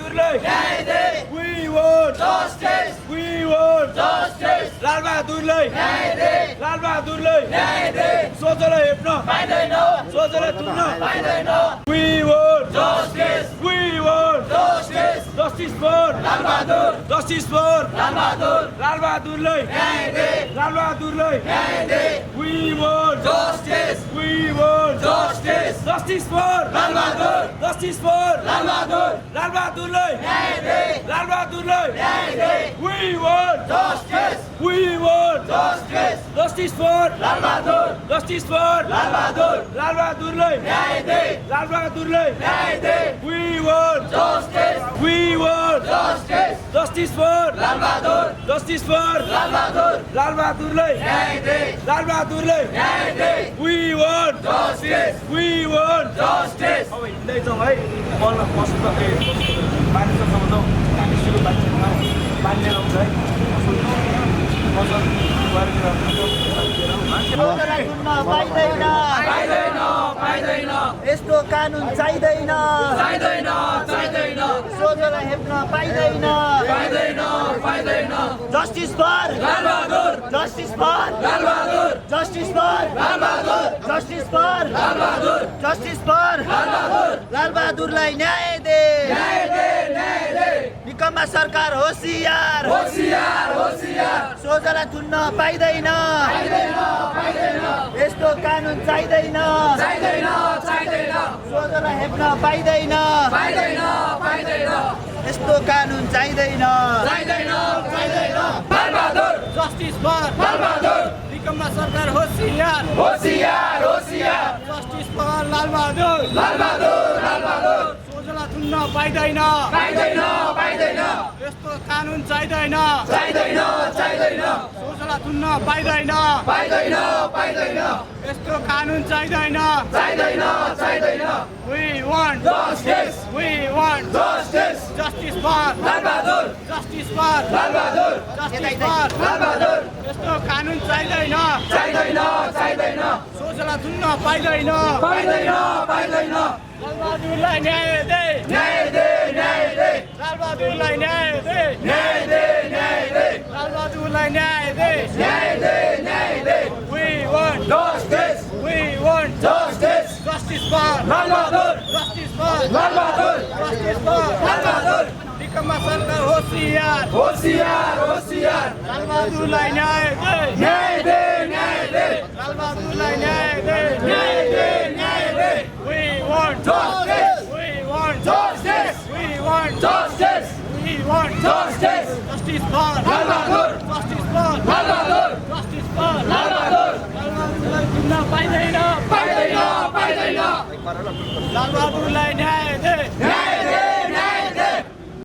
लालबहादुरलाई न्याय दे we want justice we want justice लालबहादुरलाई न्याय दे लालबहादुरलाई न्याय दे सोझोलाई हेप्न पाइदैन सोझोलाई तुन्न पाइदैन we want justice we want justice justice for Lal Bahadur justice for Lal Bahadur लालबहादुरलाई न्याय दे लालबहादुरलाई न्याय दे we want justice we want justice justice for Lal Bahadur justice for Lal Bahadur लालबहादुरलाई न्याय दे लालबहादुरलाई न्याय दे we want justice we want justice justice for Lal Bahadur justice for Lal Bahadur लालबहादुरलाई न्याय दे लालबहादुरलाई न्याय दे we want justice we want justice justice for Lal Bahadur justice for Lal Bahadur लालबहादुरलाई न्याय दे लालबहादुरलाई न्याय दे we want justice we want justice अब हिँड्दैछौँ है बल्ल पशु मानिसहरूसँग त हामी सुरु बाँच्छौँ पानी लिएर आउँछ है पाइदैन पाइदैन पाइदैन यस्तो कानुन चाहिँदैन चाहिँदैन चाहिँदैन सोझोलाई हेप्न पाइँदैन पाइँदैन पाइँदैन justice for Lal Bahadur justice for Lal Bahadur justice for Lal Bahadur justice for Lal Bahadur justice for Lal Bahadur लालबहादुरलाई न्याय दे न्याय दे न्याय दे निकम्मा सरकार होसियार होसियार होसियार सोझोलाई थुन्न पाइँदैन पाइँदैन पाइँदैन यस्तो कानुन चाहिँदैन चाहिँदैन चाहिँदैन सोझोलाई हेप्न पाइँदैन पाइँदैन पाइँदैन यस्तो कानुन चाहिँदैन चाहिँदैन चाहिँदैन लालबहादुर जस्टिस फर लालबहादुर निकम्मा सरकार होसियार होसियार होसियार जस्टिस फर लालबहादुर लालबहादुर लालबहादुर सोझोलाई थुन्न पाइँदैन पाइँदैन पाइँदैन यस्तो कानुन चाहिँदैन चाहिँदैन चाहिँदैन सोझोलाई थुन्न पाइँदैन पाइँदैन पाइँदैन यस्तो कानुन चाहिँदैन चाहिँदैन चाहिँदैन We want justice We want justice justice for Lal Bahadur justice for Lal Bahadur justice for Lal Bahadur यस्तो कानुन चाहिँदैन चाहिँदैन चाहिँदैन सोझोलाई थुन्न पाइँदैन पाइँदैन पाइँदैन लालबहादुरलाई न्याय दे न्याय दे न्याय दे लालबहादुरलाई न्याय दे न्याय दे न्याय दे लालबहादुरलाई न्याय दे न्याय दे न्याय दे We want justice We want justice justice for Lal Bahadur justice for Lal Bahadur justice for Lal Bahadur निकम्मा सरकार होसियार होसियार होसियार लालबहादुरलाई न्याय दे न्याय दे न्याय दे लालबहादुरलाई न्याय दे न्याय दे न्याय दे We want justice We want justice We want justice We want justice justice for Lal Bahadur justice for Lal Bahadur justice for Lal Bahadur लालबहादुरलाई थुन्न पाइँदैन पाइँदैन पाइँदैन लालबहादुरलाई न्याय दे न्याय